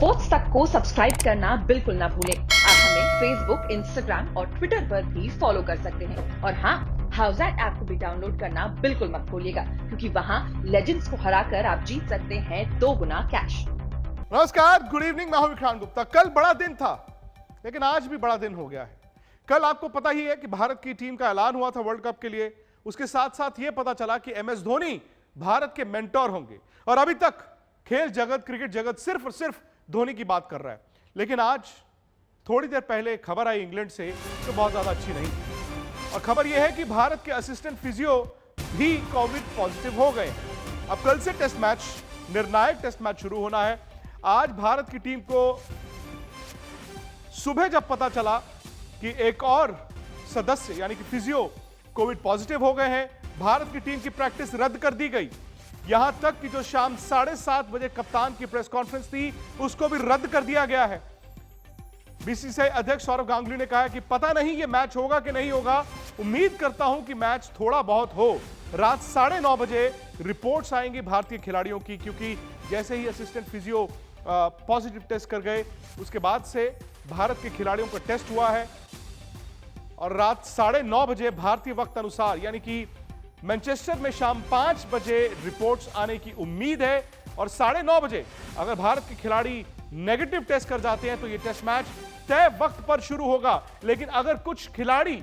Sports तक को subscribe करना बिल्कुल ना भूलें। आप हमें फेसबुक, इंस्टाग्राम और ट्विटर पर भी फॉलो कर सकते हैं। और हाँ, हाउसएट ऐप को भी डाउनलोड करना बिल्कुल मत भूलिएगा, क्योंकि वहाँ लेजेंड्स को हराकर आप जीत सकते हैं 2 गुना कैश। नमस्कार, गुड इवनिंग। मैं हूं विक्रांत गुप्ता। कल बड़ा दिन था, लेकिन आज भी बड़ा दिन हो गया है। कल आपको पता ही है कि भारत की टीम का ऐलान हुआ था वर्ल्ड कप के लिए। उसके साथ साथ यह पता चला कि एमएस धोनी भारत के मेंटोर होंगे। और अभी तक खेल जगत, क्रिकेट जगत सिर्फ और सिर्फ धोनी की बात कर रहा है। लेकिन आज थोड़ी देर पहले खबर आई इंग्लैंड से, तो बहुत ज्यादा अच्छी नहीं। और खबर यह है कि भारत के असिस्टेंट फिजियो भी कोविड पॉजिटिव हो गए। अब कल से टेस्ट मैच, निर्णायक टेस्ट मैच शुरू होना है। आज भारत की टीम को सुबह जब पता चला कि एक और सदस्य यानी कि फिजियो कोविड पॉजिटिव हो गए हैं, भारत की टीम की प्रैक्टिस रद्द कर दी गई। यहां तक कि जो शाम 7:30 बजे कप्तान की प्रेस कॉन्फ्रेंस थी, उसको भी रद्द कर दिया गया है। बीसीसीआई अध्यक्ष सौरव गांगुली ने कहा कि पता नहीं यह मैच होगा कि नहीं होगा, उम्मीद करता हूं कि मैच थोड़ा बहुत हो। रात 9:30 बजे रिपोर्ट्स आएंगी भारतीय खिलाड़ियों की, क्योंकि जैसे ही असिस्टेंट फिजियो पॉजिटिव टेस्ट कर गए, उसके बाद से भारत के खिलाड़ियों का टेस्ट हुआ है। और रात 9:30 बजे भारतीय वक्त अनुसार, यानी कि मैनचेस्टर में शाम 5 बजे रिपोर्ट्स आने की उम्मीद है। और 9:30 बजे अगर भारत के खिलाड़ी नेगेटिव टेस्ट कर जाते हैं तो यह टेस्ट मैच तय वक्त पर शुरू होगा। लेकिन अगर कुछ खिलाड़ी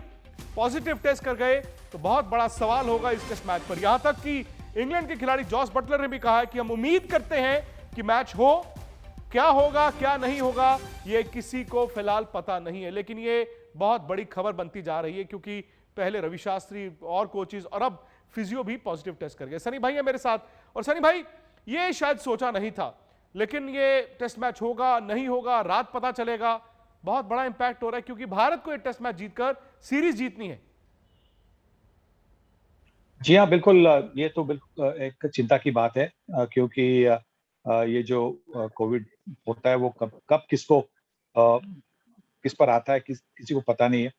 पॉजिटिव टेस्ट कर गए तो बहुत बड़ा सवाल होगा इस टेस्ट मैच पर। यहां तक कि इंग्लैंड के खिलाड़ी जॉस बटलर ने भी कहा है कि हम उम्मीद करते हैं कि मैच हो। क्या होगा क्या नहीं होगा यह किसी को फिलहाल पता नहीं है। लेकिन यह बहुत बड़ी खबर बनती जा रही है, क्योंकि पहले रवि शास्त्री और कोचेज और अब फिजियो भी पॉजिटिव टेस्ट कर गए। सनी भाई है मेरे साथ। और सनी भाई, ये शायद सोचा नहीं था, लेकिन ये टेस्ट मैच होगा नहीं होगा रात पता चलेगा। बहुत बड़ा इंपैक्ट हो रहा है, क्योंकि भारत को ये टेस्ट मैच जीतकर सीरीज जीतनी है। जी हाँ, बिल्कुल। ये तो बिल्कुल एक चिंता की बात है, क्योंकि ये जो कोविड होता है वो कब कब किसको किस पर आता है, किसी को पता नहीं है।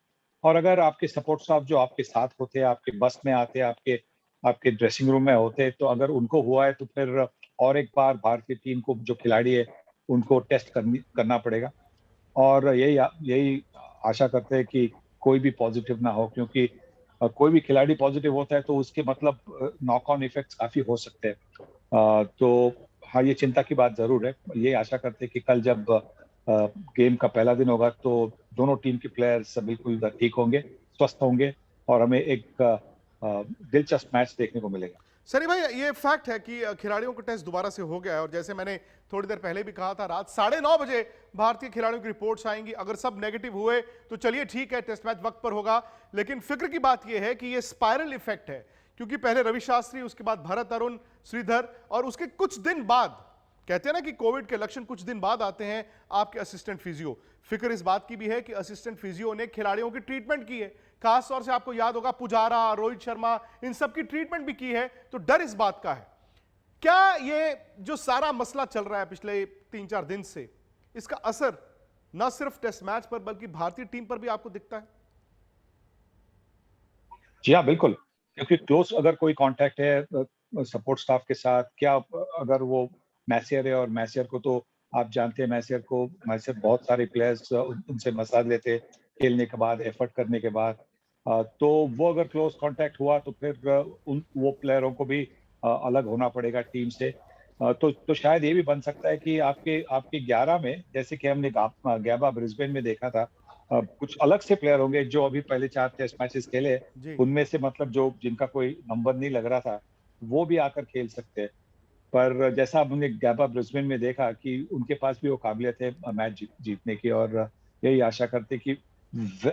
और अगर आपके सपोर्ट स्टाफ जो आपके साथ होते हैं, आपके बस में आते हैं, आपके आपके ड्रेसिंग रूम में होते हैं, तो अगर उनको हुआ है तो फिर और एक बार भारतीय टीम को जो खिलाड़ी है उनको टेस्ट करना पड़ेगा। और यही यही आशा करते हैं कि कोई भी पॉजिटिव ना हो, क्योंकि कोई भी खिलाड़ी पॉजिटिव होता है तो उसके मतलब नॉक ऑन इफेक्ट्स काफी हो सकते हैं। तो हाँ, ये चिंता की बात जरूर है। ये आशा करते हैं कि कल जब गेम का पहला दिन होगा तो दोनों टीम के प्लेयर्स बिल्कुल ठीक होंगे, स्वस्थ होंगे और हमें एक दिलचस्प मैच देखने को मिलेगा। सनी भाई, ये फैक्ट है कि खिलाड़ियों का टेस्ट दोबारा से हो गया है। और जैसे मैंने थोड़ी देर पहले भी कहा था, रात 9:30 बजे भारतीय खिलाड़ियों की रिपोर्ट्स आएंगी। अगर सब नेगेटिव हुए तो चलिए ठीक है, टेस्ट मैच वक्त पर होगा। लेकिन फिक्र की बात यह है कि ये स्पाइरल इफेक्ट है, क्योंकि पहले रवि शास्त्री, उसके बाद भरत अरुण, श्रीधर, और उसके कुछ दिन बाद, कहते हैं ना कि कोविड के लक्षण कुछ दिन बाद आते हैं, आपके असिस्टेंट फिजियो। फिक्र इस बात की भी है कि असिस्टेंट फिजियो ने खिलाड़ियों की ट्रीटमेंट की है। खास तौर से आपको याद होगा, पुजारा, रोहित शर्मा, इन सब की ट्रीटमेंट भी की है। तो डर इस बात का है। क्या ये जो सारा मसला चल रहा है पिछले 3-4 दिन से, इसका असर न सिर्फ टेस्ट मैच पर बल्कि भारतीय टीम पर भी आपको दिखता है? जी हाँ, बिल्कुल। क्योंकि क्लोज अगर कोई कांटेक्ट है सपोर्ट स्टाफ के साथ, क्या अगर वो मैसियर है, और मैसियर को तो आप जानते हैं, मैसियर बहुत सारे प्लेयर्स उनसे मसाज लेते खेलने के बाद, एफर्ट करने के बाद। तो वो अगर क्लोज कांटेक्ट हुआ तो फिर वो प्लेयरों को भी अलग होना पड़ेगा टीम से। तो शायद ये भी बन सकता है कि आपके आपके 11 में, जैसे कि हमने गैबा ब्रिस्बेन में देखा था, कुछ अलग से प्लेयर होंगे जो अभी पहले 4 टेस्ट मैचेस खेले, जी। उनमें से मतलब जो जिनका कोई नंबर नहीं लग रहा था, वो भी आकर खेल सकते हैं। पर जैसा हमने गैबा ब्रिस्बेन में देखा कि उनके पास भी वो काबिलियत है मैच जीतने की। और यही आशा करते कि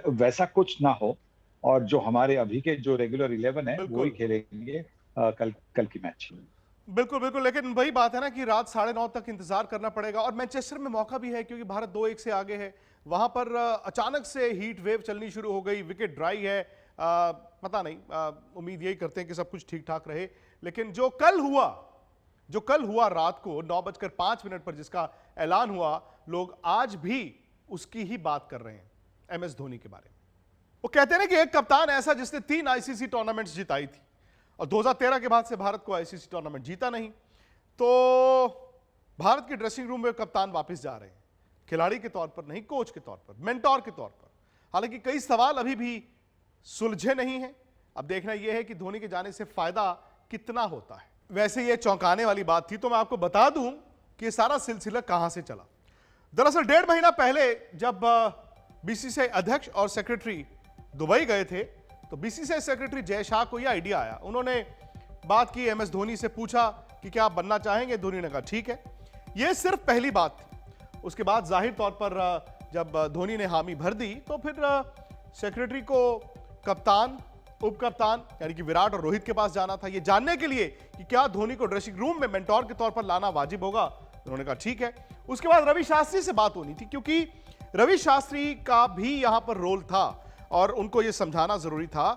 वैसा कुछ ना हो, और जो हमारे अभी के जो रेगुलर 11 है वो ही बिल्कुल खेलेंगे कल की मैच। बिल्कुल बिल्कुल। लेकिन वही बात है ना कि रात 9:30 तक इंतजार करना पड़ेगा। और मैनचेस्टर में मौका भी है, क्योंकि भारत 2-1 से आगे है। वहां पर अचानक से हीट वेव चलनी शुरू हो गई, विकेट ड्राई है। पता नहीं, उम्मीद यही करते हैं कि सब कुछ ठीक ठाक रहे। लेकिन जो कल हुआ रात को 9:05 पर जिसका ऐलान हुआ, लोग आज भी उसकी ही बात कर रहे हैं, एमएस धोनी के बारे में। वो कहते हैं ना कि एक कप्तान ऐसा जिसने 3 आईसीसी टूर्नामेंट्स जिताई थी, और 2013 के बाद से भारत को आईसीसी टूर्नामेंट जीता नहीं। तो भारत के ड्रेसिंग रूम में कप्तान वापस जा रहे हैं, खिलाड़ी के तौर पर नहीं, कोच के तौर पर, मेंटोर के तौर पर। हालांकि कई सवाल अभी भी सुलझे नहीं हैं। अब देखना यह है कि धोनी के जाने से फायदा कितना होता है। वैसे यह चौंकाने वाली बात थी, तो मैं आपको बता दूं कि यह सारा सिलसिला कहां से चला। दरअसल 1.5 महीना पहले जब बीसीसीआई अध्यक्ष और सेक्रेटरी दुबई गए थे, तो बीसीसीआई सेक्रेटरी जय शाह को यह आइडिया आया। उन्होंने बात की एमएस धोनी से, पूछा कि क्या आप बनना चाहेंगे। धोनी ने कहा ठीक है। यह सिर्फ पहली बात थी। उसके बाद जाहिर तौर पर जब धोनी ने हामी भर दी, तो फिर सेक्रेटरी को कप्तान, उप कप्तान यानी कि विराट और रोहित के पास जाना था, यह जानने के लिए कि क्या धोनी को ड्रेसिंग रूम में मेंटोर के तौर पर लाना वाजिब होगा। उन्होंने कहा ठीक है। उसके बाद रवि शास्त्री से बात होनी थी, क्योंकि रवि शास्त्री का भी यहां पर रोल था और उनको यह समझाना जरूरी था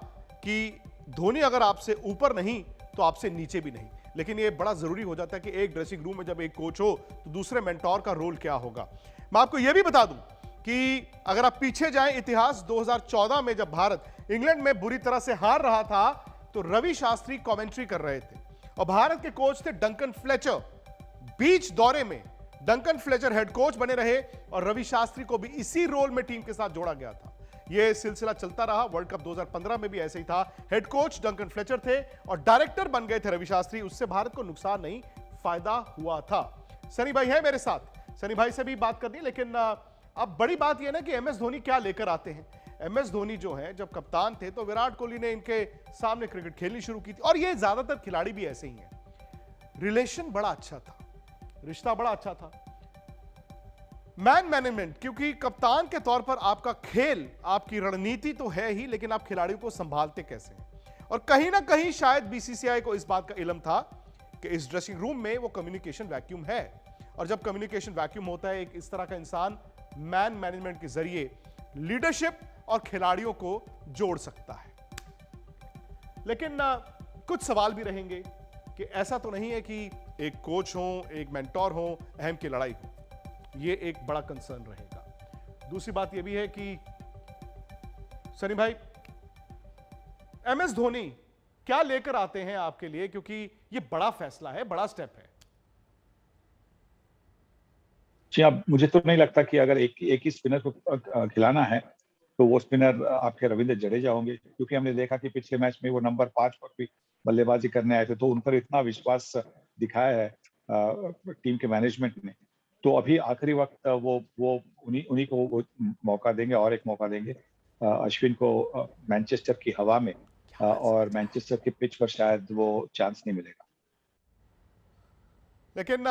कि धोनी अगर आपसे ऊपर नहीं तो आपसे नीचे भी नहीं। लेकिन यह बड़ा जरूरी हो जाता है कि एक ड्रेसिंग रूम में जब एक कोच हो तो दूसरे मेंटोर का रोल क्या होगा। मैं आपको यह भी बता दूं कि अगर आप पीछे जाएं इतिहास, 2014 में जब भारत इंग्लैंड में बुरी तरह से हार रहा था, तो रवि शास्त्री कमेंट्री कर रहे थे और भारत के कोच थे डंकन फ्लेचर। बीच दौरे में डंकन फ्लेचर हेड कोच बने रहे और रवि शास्त्री को भी इसी रोल में टीम के साथ जोड़ा गया था। यह सिलसिला चलता रहा। वर्ल्ड कप 2015 में भी ऐसे ही था। हेड कोच डंकन फ्लेचर थे और डायरेक्टर बन गए थे रवि शास्त्री। उससे भारत को नुकसान नहीं, फायदा हुआ था। सनी भाई है मेरे साथ, सनी भाई से भी बात करनी है। लेकिन अब बड़ी बात यह ना कि एमएस धोनी क्या लेकर आते हैं। एमएस धोनी जो है, जब कप्तान थे तो विराट कोहली ने इनके सामने क्रिकेट खेलनी शुरू की थी और ये ज्यादातर खिलाड़ी भी ऐसे ही हैं। रिलेशन बड़ा अच्छा था, रिश्ता बड़ा अच्छा था। मैन मैनेजमेंट, क्योंकि कप्तान के तौर पर आपका खेल, आपकी रणनीति तो है ही, लेकिन आप खिलाड़ियों को संभालते कैसे हैं। और कहीं ना कहीं शायद बीसीसीआई को इस बात का इल्म था कि इस ड्रेसिंग रूम में वो कम्युनिकेशन वैक्यूम है, और जब कम्युनिकेशन वैक्यूम होता है, एक इस तरह का इंसान मैन मैनेजमेंट के जरिए लीडरशिप और खिलाड़ियों को जोड़ सकता है। लेकिन कुछ सवाल भी रहेंगे कि ऐसा तो नहीं है कि एक कोच हो, एक मेंटोर हो, अहम की लड़ाई हो। ये एक बड़ा कंसर्न रहेगा। दूसरी बात यह भी है कि सनी भाई, एमएस धोनी क्या लेकर आते हैं आपके लिए, क्योंकि ये बड़ा फैसला है, बड़ा स्टेप है। जी, अब मुझे तो नहीं लगता कि अगर एक ही स्पिनर को खिलाना है तो वो स्पिनर आपके रविंद्र जडेजा होंगे, क्योंकि हमने देखा कि पिछले मैच में वो नंबर 5 पर भी बल्लेबाजी करने आए थे, तो उन पर इतना विश्वास दिखाया है टीम के मैनेजमेंट ने। तो अभी आखिरी वक्त वो उन्हीं को वो मौका देंगे और एक मौका देंगे अश्विन को मैनचेस्टर की हवा में, और मैनचेस्टर के पिच पर शायद वो चांस नहीं मिलेगा। लेकिन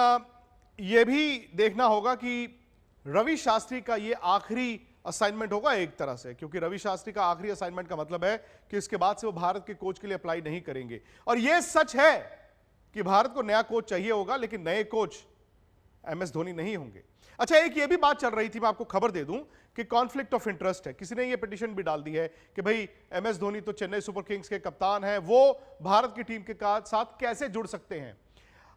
यह भी देखना होगा कि रवि शास्त्री का ये आखिरी असाइनमेंट होगा एक तरह से, क्योंकि रवि शास्त्री का आखिरी असाइनमेंट का मतलब है कि इसके बाद से वो भारत के कोच के लिए अप्लाई नहीं करेंगे। और यह सच है कि भारत को नया कोच चाहिए होगा, लेकिन नए कोच एमएस धोनी नहीं होंगे। अच्छा, एक ये भी बात चल रही थी, मैं आपको खबर दे दूं कि कॉन्फ्लिक्ट ऑफ इंटरेस्ट है। किसी ने ये पिटीशन भी डाल दी है कि भाई एमएस धोनी तो चेन्नई सुपर किंग्स के कप्तान हैं, वो भारत की टीम के साथ कैसे जुड़ सकते हैं।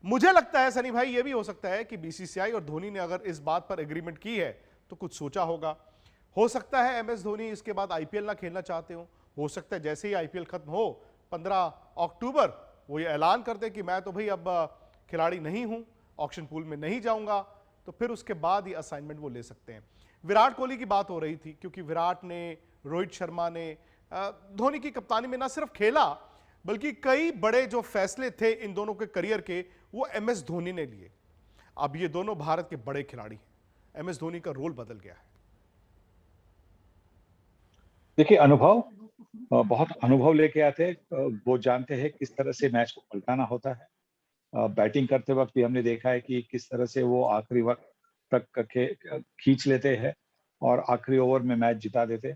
मुझे लगता है सनी भाई, ये भी हो सकता है कि बीसीसीआई और धोनी ने अगर इस बात पर एग्रीमेंट की है तो कुछ सोचा होगा। हो सकता है एमएस धोनी इसके बाद आईपीएल ना खेलना चाहते हो सकता है जैसे ही आईपीएल खत्म हो 15 अक्टूबर वो ये ऐलान कर दे कि मैं तो भाई अब खिलाड़ी नहीं हूं, ऑक्शन पूल में नहीं जाऊंगा, तो फिर उसके बाद ये असाइनमेंट वो ले सकते हैं। विराट कोहली की बात हो रही थी, क्योंकि विराट ने, रोहित शर्मा ने धोनी की कप्तानी में ना सिर्फ खेला, बल्कि कई बड़े जो फैसले थे इन दोनों के करियर के, वो एमएस धोनी ने लिए। अब ये दोनों भारत के बड़े खिलाड़ी हैं। एमएस धोनी का रोल बदल गया है। देखिए, बहुत अनुभव लेके आते हैं। वो जानते हैं किस तरह से मैच को पलटाना होता है। बैटिंग करते वक्त भी हमने देखा है कि किस तरह से वो आखिरी वक्त तक खींच लेते हैं और आखिरी ओवर में मैच जिता देते।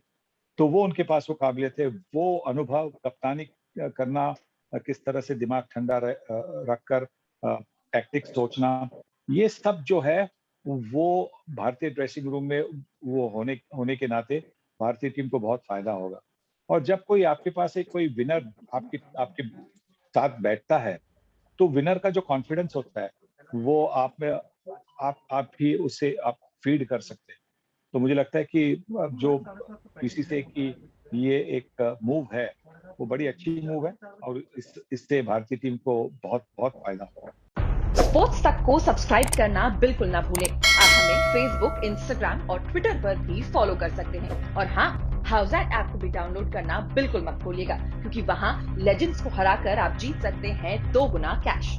तो वो उनके पास वो काबिलियत है, वो अनुभव, कप्तानी करना, किस तरह से दिमाग ठंडा रखकर टैक्टिक्स सोचना, ये सब जो है वो भारतीय ड्रेसिंग रूम में वो होने के नाते भारतीय टीम को बहुत फायदा होगा। और जब कोई आपके पास एक कोई विनर आपके साथ बैठता है, तो विनर का जो कॉन्फिडेंस होता है वो आप भी उससे आप फीड कर सकते हैं। तो मुझे लगता है कि जो बीसीसीआई की ये एक मूव है वो बड़ी अच्छी मूव है और इससे भारतीय टीम को बहुत बहुत फायदा होगा। स्पोर्ट्स तक को सब्सक्राइब करना बिल्कुल ना भूलें। आप हमें फेसबुक, इंस्टाग्राम और ट्विटर पर भी फॉलो कर सकते हैं। और हाँ, हाउसएट ऐप को भी डाउनलोड करना बिल्कुल मत भूलिएगा, क्योंकि वहाँ लेजेंड्स को हराकर आप जीत सकते हैं 2 गुना कैश।